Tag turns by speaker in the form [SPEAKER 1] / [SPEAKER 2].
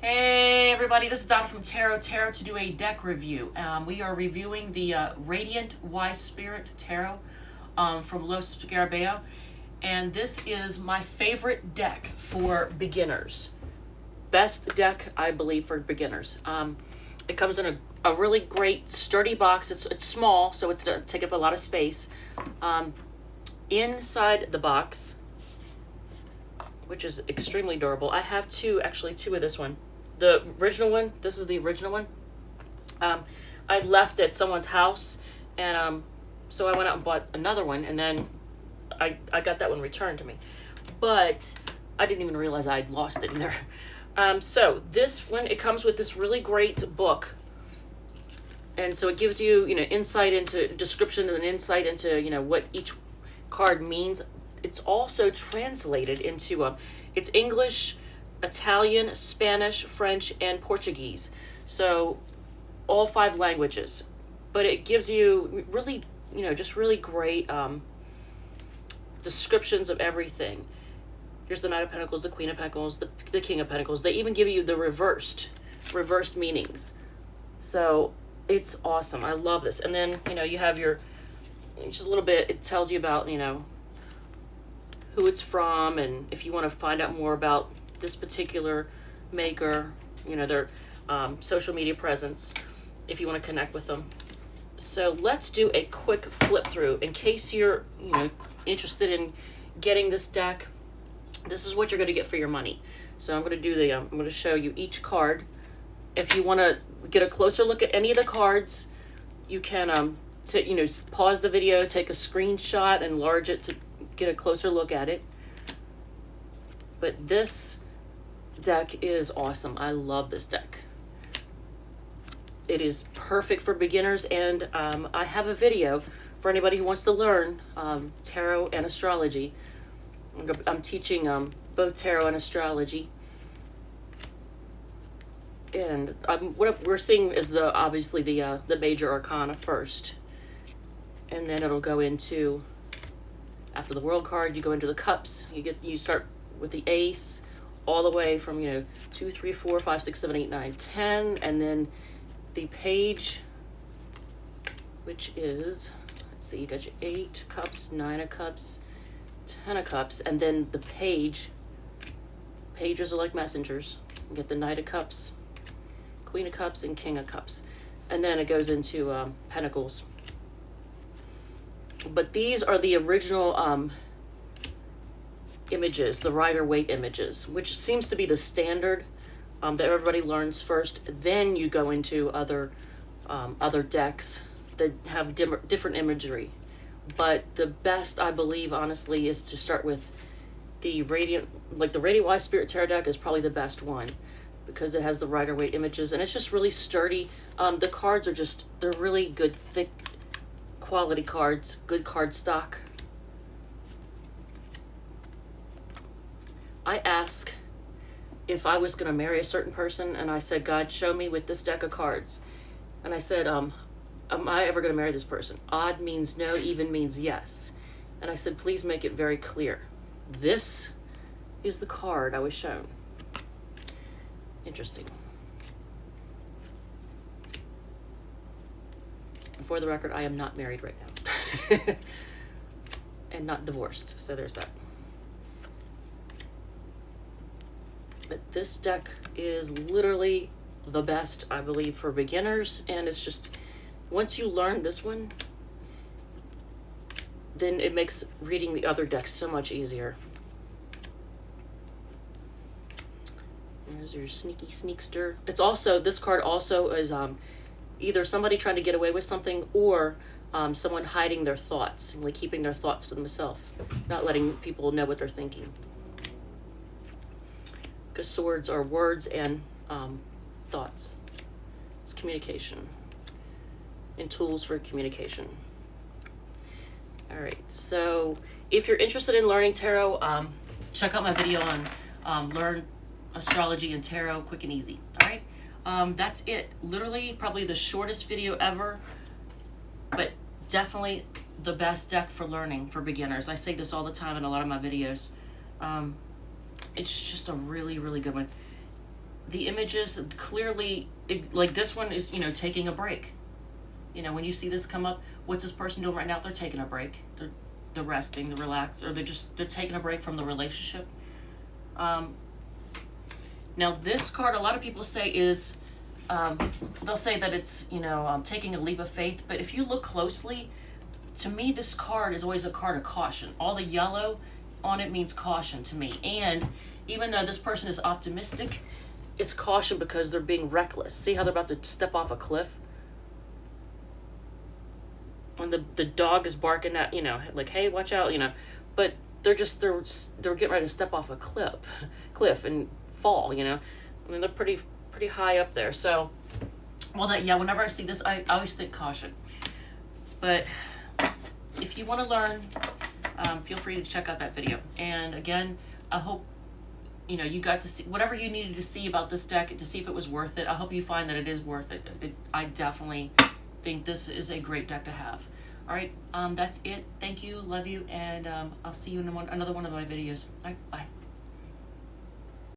[SPEAKER 1] Hey everybody, this is Donna from Tarot to do a deck review. We are reviewing the Radiant Wise Spirit Tarot from Los Scarabeo, and this is my favorite deck for beginners. Best deck, I believe, for beginners. It comes in a really great sturdy box. It's small, so it's going to take up a lot of space. Inside the box, which is extremely durable, I have two of this one. The original one, this is the original one. I left at someone's house, and so I went out and bought another one, and then I got that one returned to me. But I didn't even realize I'd lost it either. So this one, it comes with this really great book. And so it gives you, insight into description and insight into, what each card means. It's also translated into, it's English, Italian, Spanish, French, and Portuguese. So all 5 languages. But it gives you really, just really great descriptions of everything. Here's the Knight of Pentacles, the Queen of Pentacles, the King of Pentacles. They even give you the reversed meanings. So it's awesome. I love this. And then, you have your, just a little bit, it tells you about, who it's from, and if you want to find out more about this particular maker, their social media presence, if you want to connect with them. So let's do a quick flip through in case you're, interested in getting this deck. This is what you're going to get for your money. So I'm going to do I'm going to show you each card. If you want to get a closer look at any of the cards, you can, pause the video, take a screenshot, enlarge it to get a closer look at it. But this deck is awesome. I love this deck. It is perfect for beginners, and I have a video for anybody who wants to learn tarot and astrology. I'm teaching both tarot and astrology, and what we're seeing is obviously the major arcana first, and then it'll go into, after the World card, you go into the cups. You start with the Ace, all the way from 2, 3, 4, 5, 6, 7, 8, 9, 10, and then the Page, which is, let's see, you got your 8 cups, 9 of cups, 10 of cups, and then the Page. Pages are like messengers. You get the Knight of Cups, Queen of Cups, and King of Cups, and then it goes into Pentacles. But these are the original images, the Rider-Waite images, which seems to be the standard that everybody learns first. Then you go into other decks that have different imagery. But the best, I believe, honestly, is to start with the Radiant Wise Spirit Tarot deck is probably the best one, because it has the Rider-Waite images, and it's just really sturdy. The cards are they're really good, thick, quality cards, good card stock. I asked if I was going to marry a certain person, and I said, God, show me with this deck of cards. And I said, am I ever going to marry this person? Odd means no, even means yes. And I said, please make it very clear. This is the card I was shown. Interesting. And for the record, I am not married right now. And not divorced, so there's that. But this deck is literally the best, I believe, for beginners, and it's just, once you learn this one, then it makes reading the other decks so much easier. There's your sneaky sneakster. It's also, this card also is either somebody trying to get away with something, or someone hiding their thoughts, like keeping their thoughts to themselves, not letting people know what they're thinking. Because swords are words and thoughts. It's communication and tools for communication. All right, so if you're interested in learning tarot, check out my video on learn astrology and tarot quick and easy. All right, that's it. Literally probably the shortest video ever, but definitely the best deck for learning for beginners. I say this all the time in a lot of my videos. It's just a really, really good one. the images clearly, like this one is, you know, taking a break. You know, when you see this come up, what's this person doing right now? They're taking a break. They're resting, they're relaxed, or they're taking a break from the relationship. Now this card, a lot of people say is, they'll say that it's, you know, taking a leap of faith. But if you look closely, to me, this card is always a card of caution. All the yellow on it means caution to me. And even though this person is optimistic, it's caution because they're being reckless. See how they're about to step off a cliff? When the dog is barking at, you know, like, hey, watch out, you know. But they're getting ready to step off a cliff and fall, you know. I mean, they're pretty high up there. So, well, whenever I see this, I always think caution. But if you want to learn, feel free to check out that video. And again, I hope, you know, you got to see whatever you needed to see about this deck to see if it was worth it. I hope you find that it is worth it. I definitely think this is a great deck to have. All right, that's it. Thank you, love you, and I'll see you in another one of my videos. All right, bye.